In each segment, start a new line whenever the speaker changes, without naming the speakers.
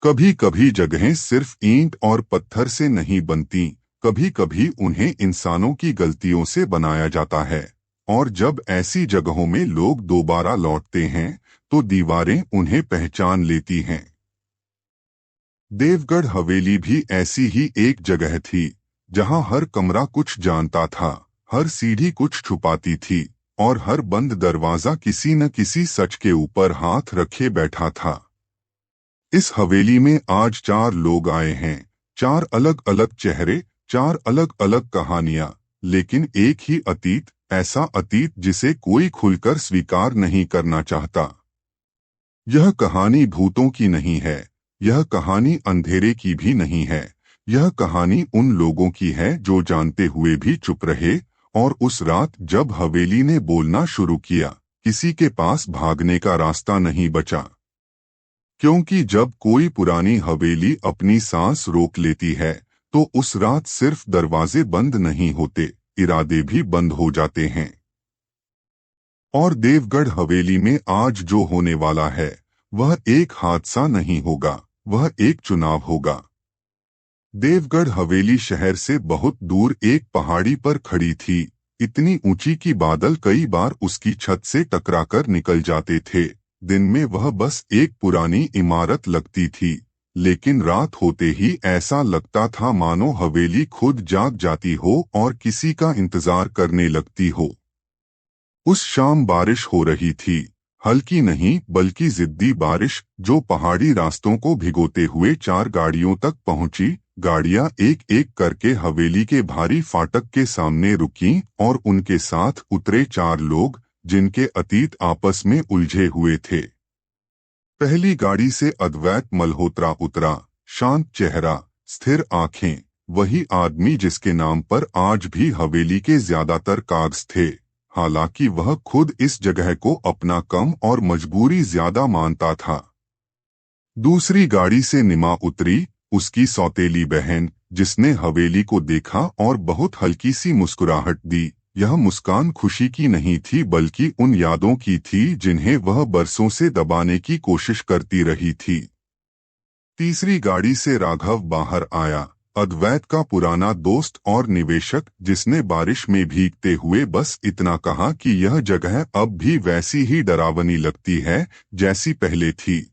कभी कभी जगहें सिर्फ ईंट और पत्थर से नहीं बनती, कभी कभी उन्हें इंसानों की गलतियों से बनाया जाता है। और जब ऐसी जगहों में लोग दोबारा लौटते हैं तो दीवारें उन्हें पहचान लेती हैं। देवगढ़ हवेली भी ऐसी ही एक जगह थी, जहां हर कमरा कुछ जानता था, हर सीढ़ी कुछ छुपाती थी और हर बंद दरवाजा किसी न किसी सच के ऊपर हाथ रखे बैठा था। इस हवेली में आज 4 लोग आए हैं, 4 अलग अलग चेहरे, 4 अलग अलग कहानियां, लेकिन एक ही अतीत, ऐसा अतीत जिसे कोई खुलकर स्वीकार नहीं करना चाहता। यह कहानी भूतों की नहीं है, यह कहानी अंधेरे की भी नहीं है, यह कहानी उन लोगों की है जो जानते हुए भी चुप रहे। और उस रात जब हवेली ने बोलना शुरू किया, किसी के पास भागने का रास्ता नहीं बचा। क्योंकि जब कोई पुरानी हवेली अपनी सांस रोक लेती है तो उस रात सिर्फ दरवाजे बंद नहीं होते, इरादे भी बंद हो जाते हैं। और देवगढ़ हवेली में आज जो होने वाला है वह एक हादसा नहीं होगा, वह एक चुनाव होगा। देवगढ़ हवेली शहर से बहुत दूर एक पहाड़ी पर खड़ी थी, इतनी ऊंची कि बादल कई बार उसकी छत से टकराकर निकल जाते थे। दिन में वह बस एक पुरानी इमारत लगती थी, लेकिन रात होते ही ऐसा लगता था मानो हवेली खुद जाग जाती हो और किसी का इंतजार करने लगती हो। उस शाम बारिश हो रही थी, हल्की नहीं बल्कि जिद्दी बारिश, जो पहाड़ी रास्तों को भिगोते हुए 4 गाड़ियों तक पहुंची। गाड़ियां एक एक करके हवेली के भारी फाटक के सामने रुकीं और उनके साथ उतरे 4 लोग जिनके अतीत आपस में उलझे हुए थे। पहली गाड़ी से अद्वैत मल्होत्रा उतरा, शांत चेहरा, स्थिर आंखें, वही आदमी जिसके नाम पर आज भी हवेली के ज्यादातर कागज थे, हालांकि वह खुद इस जगह को अपना कम और मजबूरी ज्यादा मानता था। दूसरी गाड़ी से निमा उतरी, उसकी सौतेली बहन, जिसने हवेली को देखा और बहुत हल्की सी मुस्कुराहट दी। यह मुस्कान खुशी की नहीं थी बल्कि उन यादों की थी जिन्हें वह बरसों से दबाने की कोशिश करती रही थी। तीसरी गाड़ी से राघव बाहर आया, अद्वैत का पुराना दोस्त और निवेशक, जिसने बारिश में भीगते हुए बस इतना कहा कि यह जगह अब भी वैसी ही डरावनी लगती है जैसी पहले थी।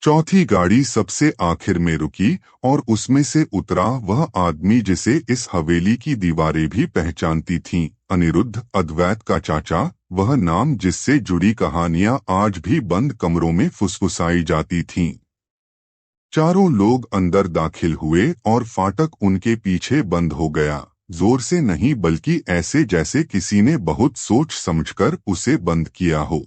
चौथी गाड़ी सबसे आखिर में रुकी और उसमें से उतरा वह आदमी जिसे इस हवेली की दीवारें भी पहचानती थीं, अनिरुद्ध, अद्वैत का चाचा, वह नाम जिससे जुड़ी कहानियां आज भी बंद कमरों में फुसफुसाई जाती थीं। चारों लोग अंदर दाखिल हुए और फाटक उनके पीछे बंद हो गया, जोर से नहीं बल्कि ऐसे जैसे किसी ने बहुत सोच समझकर उसे बंद किया हो।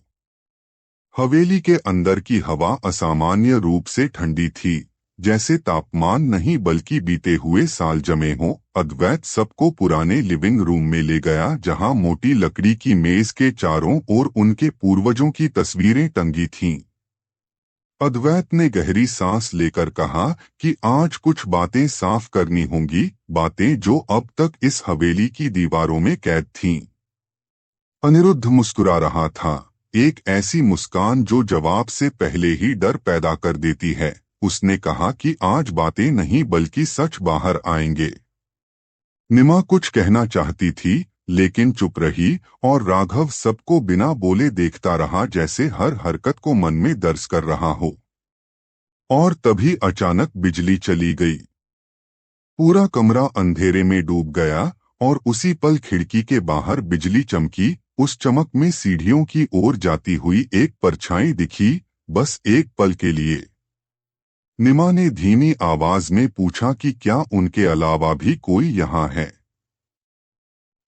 हवेली के अंदर की हवा असामान्य रूप से ठंडी थी, जैसे तापमान नहीं बल्कि बीते हुए साल जमे हों। अद्वैत सबको पुराने लिविंग रूम में ले गया, जहां मोटी लकड़ी की मेज के चारों ओर उनके पूर्वजों की तस्वीरें टंगी थीं। अद्वैत ने गहरी सांस लेकर कहा कि आज कुछ बातें साफ करनी होंगी, बातें जो अब तक इस हवेली की दीवारों में कैद थीं। अनिरुद्ध मुस्कुरा रहा था, एक ऐसी मुस्कान जो जवाब से पहले ही डर पैदा कर देती है। उसने कहा कि आज बातें नहीं बल्कि सच बाहर आएंगे। निमा कुछ कहना चाहती थी लेकिन चुप रही और राघव सबको बिना बोले देखता रहा, जैसे हर हरकत को मन में दर्ज कर रहा हो। और तभी अचानक बिजली चली गई। पूरा कमरा अंधेरे में डूब गया और उसी पल खिड़की के बाहर बिजली चमकी। उस चमक में सीढ़ियों की ओर जाती हुई एक परछाई दिखी, बस एक पल के लिए। निमा ने धीमी आवाज में पूछा कि क्या उनके अलावा भी कोई यहाँ है।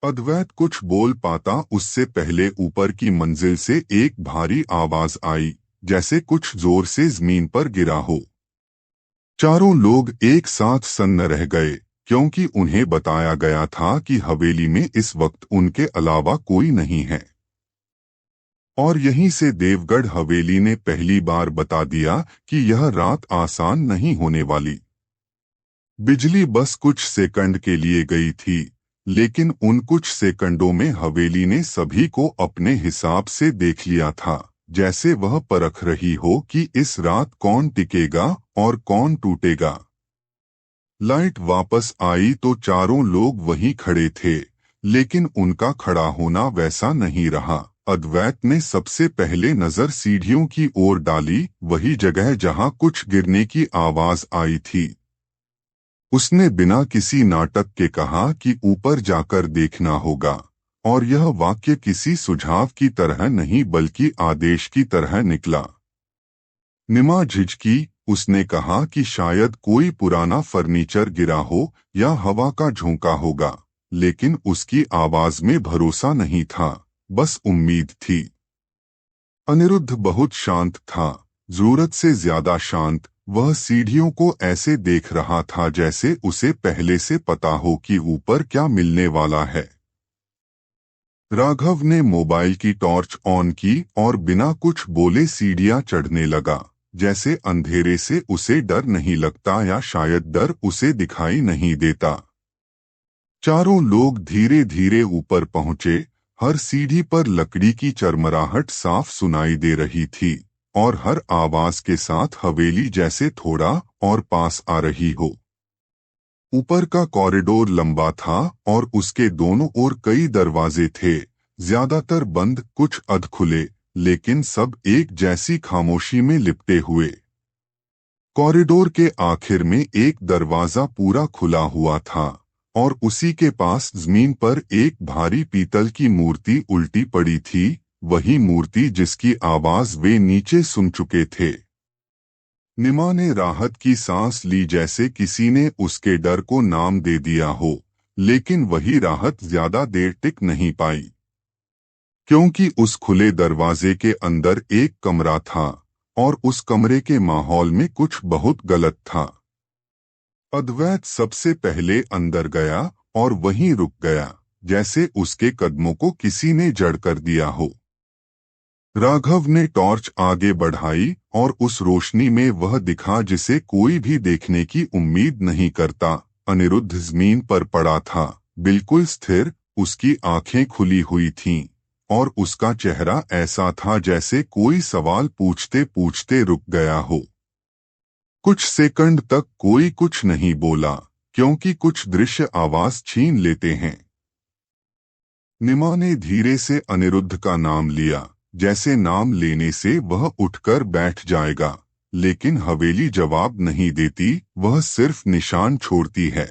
अद्वैत कुछ बोल पाता उससे पहले ऊपर की मंजिल से एक भारी आवाज आई, जैसे कुछ जोर से जमीन पर गिरा हो। चारों लोग एक साथ सन्न रह गए, क्योंकि उन्हें बताया गया था कि हवेली में इस वक्त उनके अलावा कोई नहीं है। और यहीं से देवगढ़ हवेली ने पहली बार बता दिया कि यह रात आसान नहीं होने वाली। बिजली बस कुछ सेकंड के लिए गई थी, लेकिन उन कुछ सेकंडों में हवेली ने सभी को अपने हिसाब से देख लिया था, जैसे वह परख रही हो कि इस रात कौन टिकेगा और कौन टूटेगा। लाइट वापस आई तो चारों लोग वहीं खड़े थे, लेकिन उनका खड़ा होना वैसा नहीं रहा। अद्वैत ने सबसे पहले नजर सीढ़ियों की ओर डाली, वही जगह जहां कुछ गिरने की आवाज आई थी। उसने बिना किसी नाटक के कहा कि ऊपर जाकर देखना होगा, और यह वाक्य किसी सुझाव की तरह नहीं बल्कि आदेश की तरह निकला। निमा झिझकी, उसने कहा कि शायद कोई पुराना फर्नीचर गिरा हो या हवा का झोंका होगा, लेकिन उसकी आवाज में भरोसा नहीं था, बस उम्मीद थी। अनिरुद्ध बहुत शांत था, जरूरत से ज्यादा शांत। वह सीढ़ियों को ऐसे देख रहा था जैसे उसे पहले से पता हो कि ऊपर क्या मिलने वाला है। राघव ने मोबाइल की टॉर्च ऑन की और बिना कुछ बोले सीढ़ियां चढ़ने लगा, जैसे अंधेरे से उसे डर नहीं लगता या शायद डर उसे दिखाई नहीं देता। चारों लोग धीरे धीरे ऊपर पहुंचे। हर सीढ़ी पर लकड़ी की चरमराहट साफ सुनाई दे रही थी, और हर आवाज के साथ हवेली जैसे थोड़ा और पास आ रही हो। ऊपर का कॉरिडोर लंबा था और उसके दोनों ओर कई दरवाजे थे, ज्यादातर बंद, कुछ अध खुले, लेकिन सब एक जैसी खामोशी में लिपटे हुए। कॉरिडोर के आखिर में एक दरवाजा पूरा खुला हुआ था, और उसी के पास जमीन पर एक भारी पीतल की मूर्ति उल्टी पड़ी थी, वही मूर्ति जिसकी आवाज वे नीचे सुन चुके थे। निमा ने राहत की सांस ली, जैसे किसी ने उसके डर को नाम दे दिया हो, लेकिन वही राहत ज्यादा देर टिक नहीं पाई, क्योंकि उस खुले दरवाजे के अंदर एक कमरा था, और उस कमरे के माहौल में कुछ बहुत गलत था। अद्वैत सबसे पहले अंदर गया और वहीं रुक गया, जैसे उसके कदमों को किसी ने जड़ कर दिया हो। राघव ने टॉर्च आगे बढ़ाई और उस रोशनी में वह दिखा जिसे कोई भी देखने की उम्मीद नहीं करता। अनिरुद्ध जमीन पर पड़ा था, बिल्कुल स्थिर, उसकी आंखें खुली हुई थीं, और उसका चेहरा ऐसा था जैसे कोई सवाल पूछते पूछते रुक गया हो। कुछ सेकंड तक कोई कुछ नहीं बोला, क्योंकि कुछ दृश्य आवाज छीन लेते हैं। निमा ने धीरे से अनिरुद्ध का नाम लिया, जैसे नाम लेने से वह उठकर बैठ जाएगा, लेकिन हवेली जवाब नहीं देती, वह सिर्फ निशान छोड़ती है।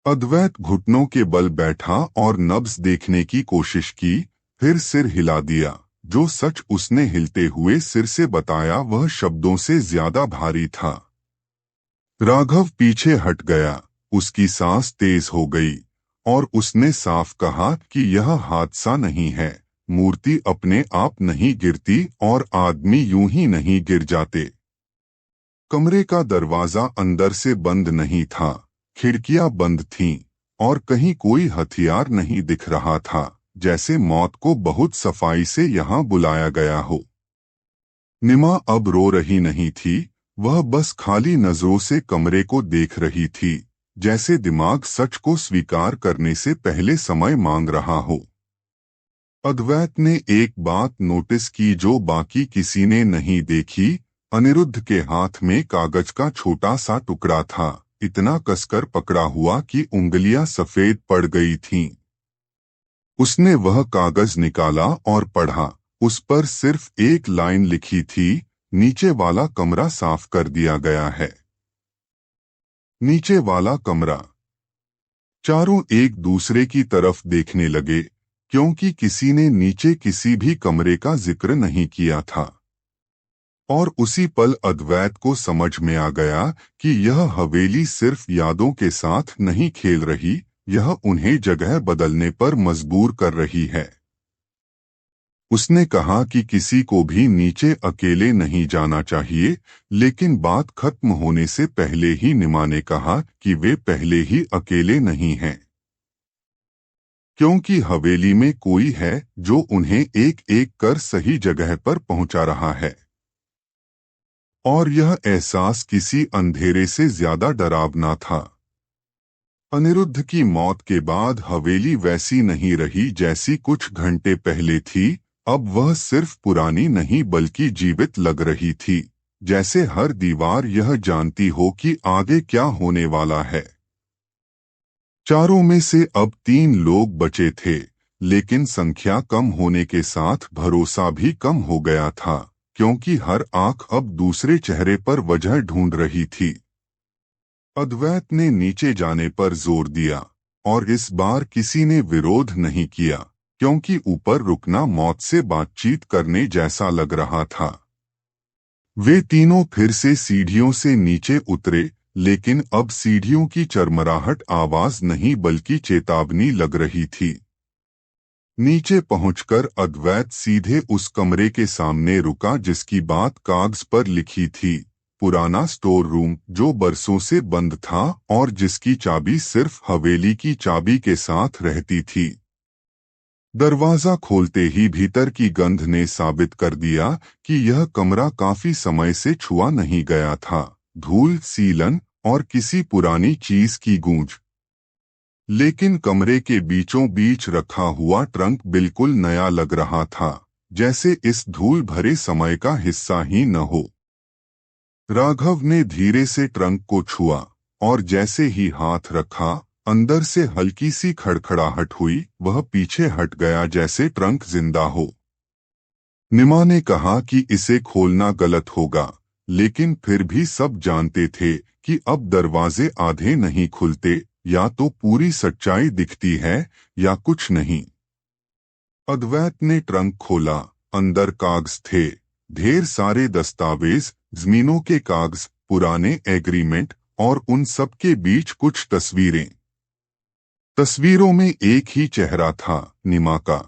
अद्वैत घुटनों के बल बैठा और नब्ज देखने की कोशिश की, फिर सिर हिला दिया। जो सच उसने हिलते हुए सिर से बताया वह शब्दों से ज्यादा भारी था। राघव पीछे हट गया, उसकी सांस तेज हो गई, और उसने साफ कहा कि यह हादसा नहीं है, मूर्ति अपने आप नहीं गिरती और आदमी यूं ही नहीं गिर जाते। कमरे का दरवाजा अंदर से बंद नहीं था, खिड़कियां बंद थीं, और कहीं कोई हथियार नहीं दिख रहा था, जैसे मौत को बहुत सफाई से यहाँ बुलाया गया हो। निमा अब रो रही नहीं थी, वह बस खाली नजरों से कमरे को देख रही थी, जैसे दिमाग सच को स्वीकार करने से पहले समय मांग रहा हो। अद्वैत ने एक बात नोटिस की जो बाकी किसी ने नहीं देखी। अनिरुद्ध के हाथ में कागज का छोटा सा टुकड़ा था, इतना कसकर पकड़ा हुआ कि उंगलियां सफेद पड़ गई थीं। उसने वह कागज निकाला और पढ़ा। उस पर सिर्फ एक लाइन लिखी थी, नीचे वाला कमरा साफ कर दिया गया है। नीचे वाला कमरा। चारों एक दूसरे की तरफ देखने लगे, क्योंकि किसी ने नीचे किसी भी कमरे का जिक्र नहीं किया था। और उसी पल अद्वैत को समझ में आ गया कि यह हवेली सिर्फ यादों के साथ नहीं खेल रही, यह उन्हें जगह बदलने पर मजबूर कर रही है। उसने कहा कि किसी को भी नीचे अकेले नहीं जाना चाहिए, लेकिन बात खत्म होने से पहले ही निमा ने कहा कि वे पहले ही अकेले नहीं हैं, क्योंकि हवेली में कोई है जो उन्हें एक एक कर सही जगह पर पहुंचा रहा है। और यह एहसास किसी अंधेरे से ज्यादा डरावना था। अनिरुद्ध की मौत के बाद हवेली वैसी नहीं रही जैसी कुछ घंटे पहले थी। अब वह सिर्फ पुरानी नहीं बल्कि जीवित लग रही थी, जैसे हर दीवार यह जानती हो कि आगे क्या होने वाला है। चारों में से अब 3 लोग बचे थे, लेकिन संख्या कम होने के साथ भरोसा भी कम हो गया था, क्योंकि हर आंख अब दूसरे चेहरे पर वजह ढूंढ रही थी। अद्वैत ने नीचे जाने पर जोर दिया, और इस बार किसी ने विरोध नहीं किया, क्योंकि ऊपर रुकना मौत से बातचीत करने जैसा लग रहा था। वे तीनों फिर से सीढ़ियों से नीचे उतरे, लेकिन अब सीढ़ियों की चरमराहट आवाज नहीं बल्कि चेतावनी लग रही थी। नीचे पहुंचकर अद्वैत सीधे उस कमरे के सामने रुका जिसकी बात कागज पर लिखी थी, पुराना स्टोर रूम जो बरसों से बंद था और जिसकी चाबी सिर्फ हवेली की चाबी के साथ रहती थी। दरवाजा खोलते ही भीतर की गंध ने साबित कर दिया कि यह कमरा काफी समय से छुआ नहीं गया था। धूल, सीलन और किसी पुरानी चीज की गूंज। लेकिन कमरे के बीचों बीच रखा हुआ ट्रंक बिल्कुल नया लग रहा था, जैसे इस धूल भरे समय का हिस्सा ही न हो। राघव ने धीरे से ट्रंक को छुआ, और जैसे ही हाथ रखा, अंदर से हल्की सी खड़खड़ाहट हुई। वह पीछे हट गया जैसे ट्रंक जिंदा हो। निमा ने कहा कि इसे खोलना गलत होगा, लेकिन फिर भी सब जानते थे कि अब दरवाजे आधे नहीं खुलते, या तो पूरी सच्चाई दिखती है या कुछ नहीं। अद्वैत ने ट्रंक खोला। अंदर कागज थे, ढेर सारे दस्तावेज, जमीनों के कागज, पुराने एग्रीमेंट और उन सब के बीच कुछ तस्वीरें। तस्वीरों में एक ही चेहरा था, निमा का।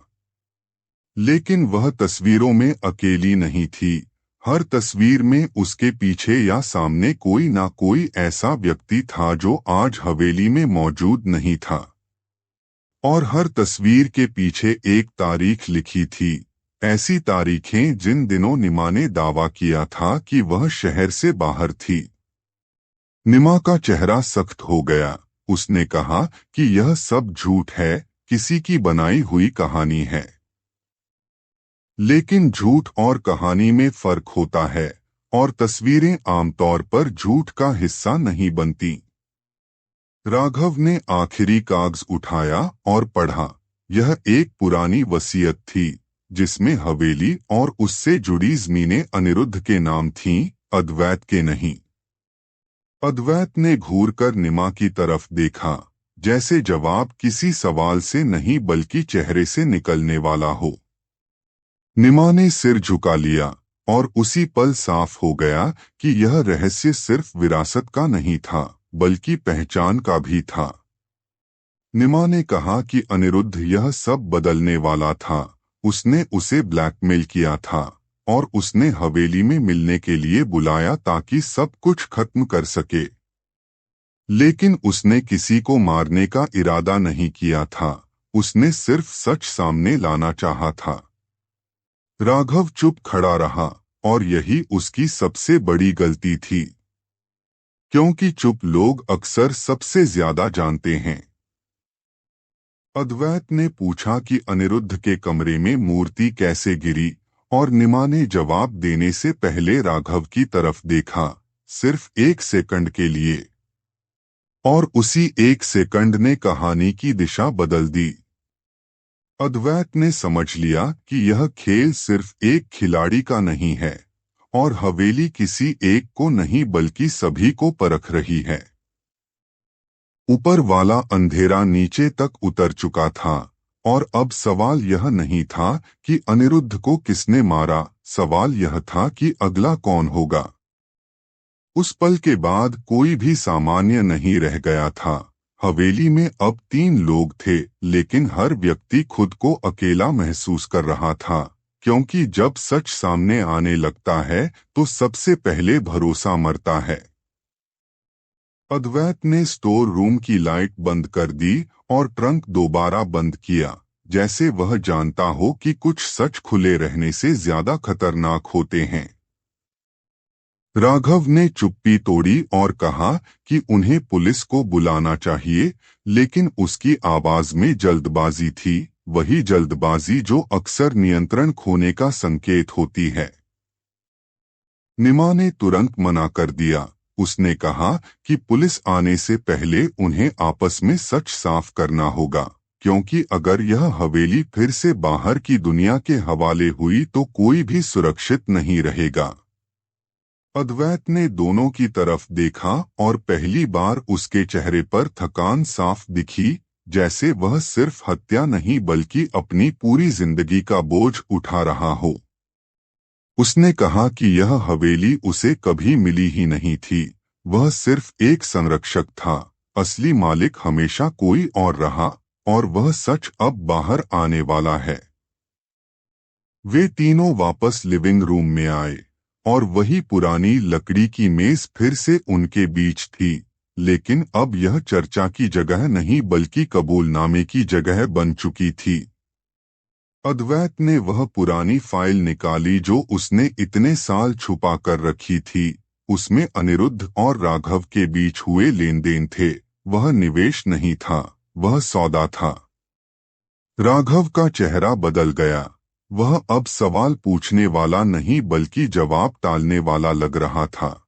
लेकिन वह तस्वीरों में अकेली नहीं थी। हर तस्वीर में उसके पीछे या सामने कोई ना कोई ऐसा व्यक्ति था जो आज हवेली में मौजूद नहीं था। और हर तस्वीर के पीछे एक तारीख लिखी थी, ऐसी तारीखें जिन दिनों निमा ने दावा किया था कि वह शहर से बाहर थी। निमा का चेहरा सख्त हो गया। उसने कहा कि यह सब झूठ है, किसी की बनाई हुई कहानी है। लेकिन झूठ और कहानी में फर्क होता है, और तस्वीरें आमतौर पर झूठ का हिस्सा नहीं बनती। राघव ने आखिरी कागज उठाया और पढ़ा। यह एक पुरानी वसीयत थी, जिसमें हवेली और उससे जुड़ी जमीनें अनिरुद्ध के नाम थीं, अद्वैत के नहीं। अद्वैत ने घूरकर निमा की तरफ देखा, जैसे जवाब किसी सवाल से नहीं बल्कि चेहरे से निकलने वाला हो। निमा ने सिर झुका लिया, और उसी पल साफ हो गया कि यह रहस्य सिर्फ विरासत का नहीं था, बल्कि पहचान का भी था। निमा ने कहा कि अनिरुद्ध यह सब बदलने वाला था। उसने उसे ब्लैकमेल किया था, और उसने हवेली में मिलने के लिए बुलाया ताकि सब कुछ खत्म कर सके। लेकिन उसने किसी को मारने का इरादा नहीं किया था, उसने सिर्फ सच सामने लाना चाहा था। राघव चुप खड़ा रहा, और यही उसकी सबसे बड़ी गलती थी, क्योंकि चुप लोग अक्सर सबसे ज्यादा जानते हैं। अद्वैत ने पूछा कि अनिरुद्ध के कमरे में मूर्ति कैसे गिरी, और निमा ने जवाब देने से पहले राघव की तरफ देखा, सिर्फ 1 सेकंड के लिए। और उसी 1 सेकंड ने कहानी की दिशा बदल दी। अद्वैत ने समझ लिया कि यह खेल सिर्फ एक खिलाड़ी का नहीं है, और हवेली किसी एक को नहीं बल्कि सभी को परख रही है। ऊपर वाला अंधेरा नीचे तक उतर चुका था, और अब सवाल यह नहीं था कि अनिरुद्ध को किसने मारा, सवाल यह था कि अगला कौन होगा। उस पल के बाद कोई भी सामान्य नहीं रह गया था। हवेली में अब 3 लोग थे, लेकिन हर व्यक्ति खुद को अकेला महसूस कर रहा था, क्योंकि जब सच सामने आने लगता है तो सबसे पहले भरोसा मरता है। अद्वैत ने स्टोर रूम की लाइट बंद कर दी और ट्रंक दोबारा बंद किया, जैसे वह जानता हो कि कुछ सच खुले रहने से ज्यादा खतरनाक होते हैं। राघव ने चुप्पी तोड़ी और कहा कि उन्हें पुलिस को बुलाना चाहिए, लेकिन उसकी आवाज में जल्दबाजी थी, वही जल्दबाजी जो अक्सर नियंत्रण खोने का संकेत होती है। निमा ने तुरंत मना कर दिया। उसने कहा कि पुलिस आने से पहले उन्हें आपस में सच साफ करना होगा, क्योंकि अगर यह हवेली फिर से बाहर की दुनिया के हवाले हुई तो कोई भी सुरक्षित नहीं रहेगा। अद्वैत ने दोनों की तरफ देखा और पहली बार उसके चेहरे पर थकान साफ दिखी, जैसे वह सिर्फ हत्या नहीं बल्कि अपनी पूरी जिंदगी का बोझ उठा रहा हो। उसने कहा कि यह हवेली उसे कभी मिली ही नहीं थी, वह सिर्फ एक संरक्षक था, असली मालिक हमेशा कोई और रहा, और वह सच अब बाहर आने वाला है। वे तीनों वापस लिविंग रूम में आए, और वही पुरानी लकड़ी की मेज फिर से उनके बीच थी, लेकिन अब यह चर्चा की जगह नहीं बल्कि कबूलनामे की जगह बन चुकी थी। अद्वैत ने वह पुरानी फाइल निकाली जो उसने इतने साल छुपा कर रखी थी। उसमें अनिरुद्ध और राघव के बीच हुए लेन देन थे। वह निवेश नहीं था, वह सौदा था। राघव का चेहरा बदल गया। वह अब सवाल पूछने वाला नहीं बल्कि जवाब टालने वाला लग रहा था।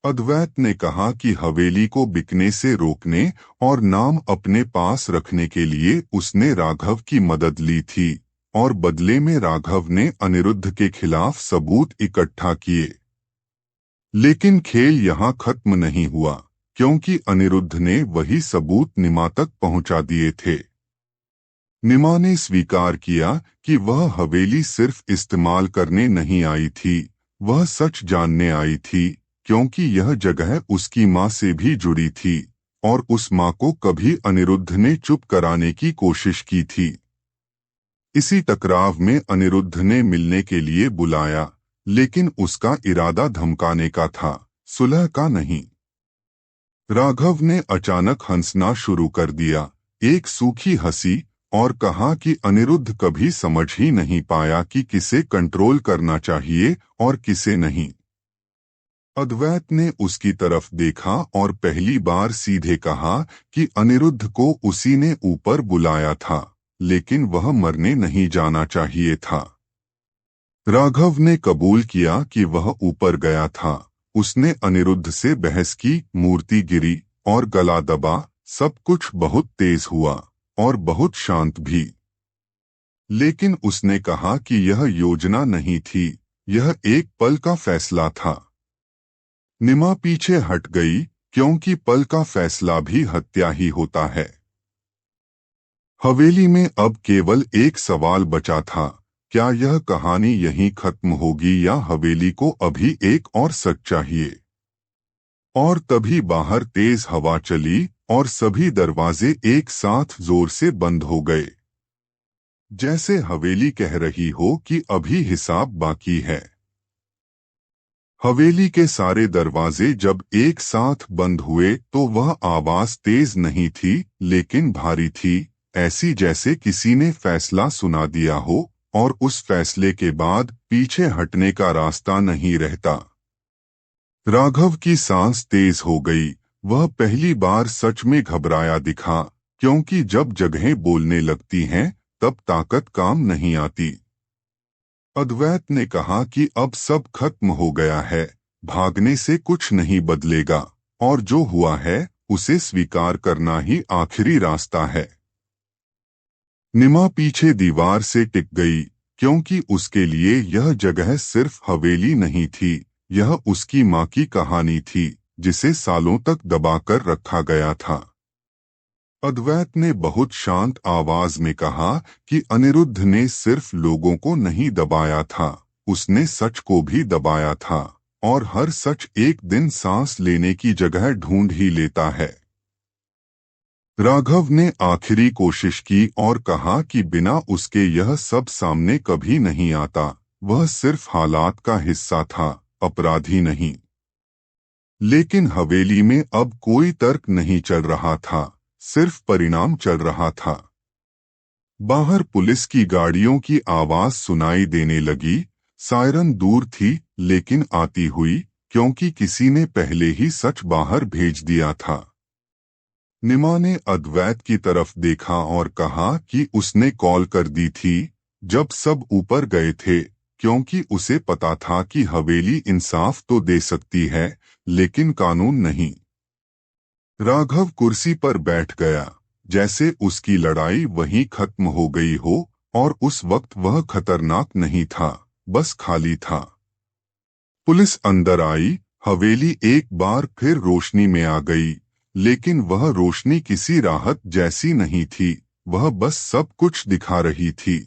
अद्वैत ने कहा कि हवेली को बिकने से रोकने और नाम अपने पास रखने के लिए उसने राघव की मदद ली थी, और बदले में राघव ने अनिरुद्ध के खिलाफ सबूत इकट्ठा किए। लेकिन खेल यहाँ खत्म नहीं हुआ, क्योंकि अनिरुद्ध ने वही सबूत निमा तक पहुंचा दिए थे। निमा ने स्वीकार किया कि वह हवेली सिर्फ इस्तेमाल करने नहीं आई थी, वह सच जानने आई थी, क्योंकि यह जगह उसकी माँ से भी जुड़ी थी, और उस माँ को कभी अनिरुद्ध ने चुप कराने की कोशिश की थी। इसी टकराव में अनिरुद्ध ने मिलने के लिए बुलाया, लेकिन उसका इरादा धमकाने का था, सुलह का नहीं। राघव ने अचानक हंसना शुरू कर दिया, एक सूखी हंसी, और कहा कि अनिरुद्ध कभी समझ ही नहीं पाया कि किसे कंट्रोल करना चाहिए और किसे नहीं। अद्वैत ने उसकी तरफ देखा और पहली बार सीधे कहा कि अनिरुद्ध को उसी ने ऊपर बुलाया था, लेकिन वह मरने नहीं जाना चाहिए था। राघव ने कबूल किया कि वह ऊपर गया था। उसने अनिरुद्ध से बहस की, मूर्ति गिरी और गला दबा, सब कुछ बहुत तेज हुआ और बहुत शांत भी। लेकिन उसने कहा कि यह योजना नहीं थी, यह एक पल का फैसला था। निमा पीछे हट गई, क्योंकि पल का फैसला भी हत्या ही होता है। हवेली में अब केवल एक सवाल बचा था, क्या यह कहानी यहीं खत्म होगी या हवेली को अभी एक और सच चाहिए। और तभी बाहर तेज हवा चली और सभी दरवाजे एक साथ जोर से बंद हो गए, जैसे हवेली कह रही हो कि अभी हिसाब बाकी है। हवेली के सारे दरवाजे जब एक साथ बंद हुए तो वह आवाज तेज नहीं थी, लेकिन भारी थी, ऐसी जैसे किसी ने फैसला सुना दिया हो और उस फैसले के बाद पीछे हटने का रास्ता नहीं रहता। राघव की सांस तेज हो गई। वह पहली बार सच में घबराया दिखा, क्योंकि जब जगहें बोलने लगती हैं तब ताकत काम नहीं आती। अद्वैत ने कहा कि अब सब खत्म हो गया है, भागने से कुछ नहीं बदलेगा, और जो हुआ है उसे स्वीकार करना ही आखिरी रास्ता है। निमा पीछे दीवार से टिक गई, क्योंकि उसके लिए यह जगह सिर्फ हवेली नहीं थी, यह उसकी माँ की कहानी थी, जिसे सालों तक दबाकर रखा गया था। अद्वैत ने बहुत शांत आवाज में कहा कि अनिरुद्ध ने सिर्फ लोगों को नहीं दबाया था, उसने सच को भी दबाया था, और हर सच एक दिन सांस लेने की जगह ढूंढ ही लेता है। राघव ने आखिरी कोशिश की और कहा कि बिना उसके यह सब सामने कभी नहीं आता, वह सिर्फ हालात का हिस्सा था, अपराधी नहीं। लेकिन हवेली में अब कोई तर्क नहीं चल रहा था, सिर्फ परिणाम चल रहा था। बाहर पुलिस की गाड़ियों की आवाज सुनाई देने लगी। सायरन दूर थी, लेकिन आती हुई, क्योंकि किसी ने पहले ही सच बाहर भेज दिया था। निमा ने अद्वैत की तरफ देखा और कहा कि उसने कॉल कर दी थी। जब सब ऊपर गए थे क्योंकि उसे पता था कि हवेली इंसाफ तो दे सकती है, लेकिन कानून नहीं। राघव कुर्सी पर बैठ गया, जैसे उसकी लड़ाई वहीं खत्म हो गई हो, और उस वक्त वह खतरनाक नहीं था, बस खाली था। पुलिस अंदर आई, हवेली एक बार फिर रोशनी में आ गई, लेकिन वह रोशनी किसी राहत जैसी नहीं थी, वह बस सब कुछ दिखा रही थी।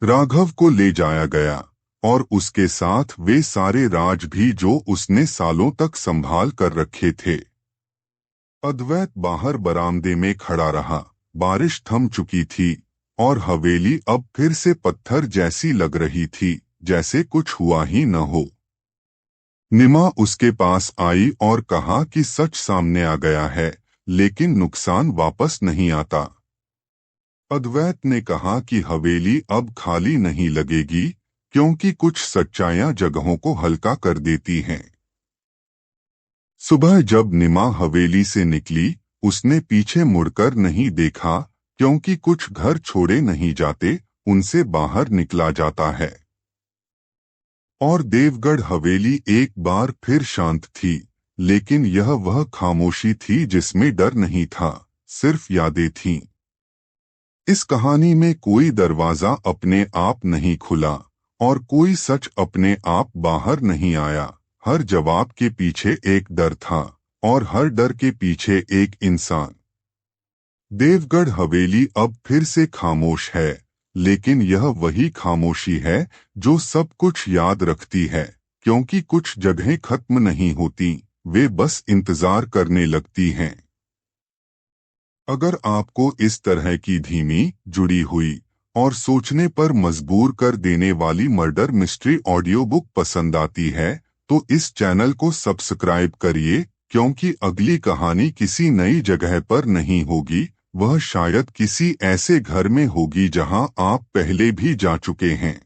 राघव को ले जाया गया, और उसके साथ वे सारे राज भी जो उसने सालों तक संभाल कर रखे थे। अद्वैत बाहर बरामदे में खड़ा रहा, बारिश थम चुकी थी, और हवेली अब फिर से पत्थर जैसी लग रही थी, जैसे कुछ हुआ ही न हो। निमा उसके पास आई और कहा कि सच सामने आ गया है, लेकिन नुकसान वापस नहीं आता। अद्वैत ने कहा कि हवेली अब खाली नहीं लगेगी, क्योंकि कुछ सच्चाइयां जगहों को हल्का कर देती हैं। सुबह जब निमा हवेली से निकली, उसने पीछे मुड़कर नहीं देखा, क्योंकि कुछ घर छोड़े नहीं जाते, उनसे बाहर निकला जाता है। और देवगढ़ हवेली एक बार फिर शांत थी, लेकिन यह वह खामोशी थी जिसमें डर नहीं था, सिर्फ यादें थीं। इस कहानी में कोई दरवाजा अपने आप नहीं खुला, और कोई सच अपने आप बाहर नहीं आया। हर जवाब के पीछे एक डर था, और हर डर के पीछे एक इंसान। देवगढ़ हवेली अब फिर से खामोश है, लेकिन यह वही खामोशी है जो सब कुछ याद रखती है, क्योंकि कुछ जगहें खत्म नहीं होती, वे बस इंतजार करने लगती हैं। अगर आपको इस तरह की धीमी, जुड़ी हुई और सोचने पर मजबूर कर देने वाली मर्डर मिस्ट्री ऑडियो बुक पसंद आती है, तो इस चैनल को सब्सक्राइब करिए, क्योंकि अगली कहानी किसी नई जगह पर नहीं होगी, वह शायद किसी ऐसे घर में होगी जहां आप पहले भी जा चुके हैं।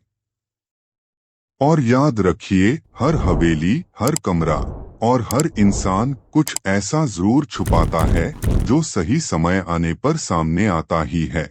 और याद रखिए, हर हवेली, हर कमरा और हर इंसान कुछ ऐसा जरूर छुपाता है, जो सही समय आने पर सामने आता ही है।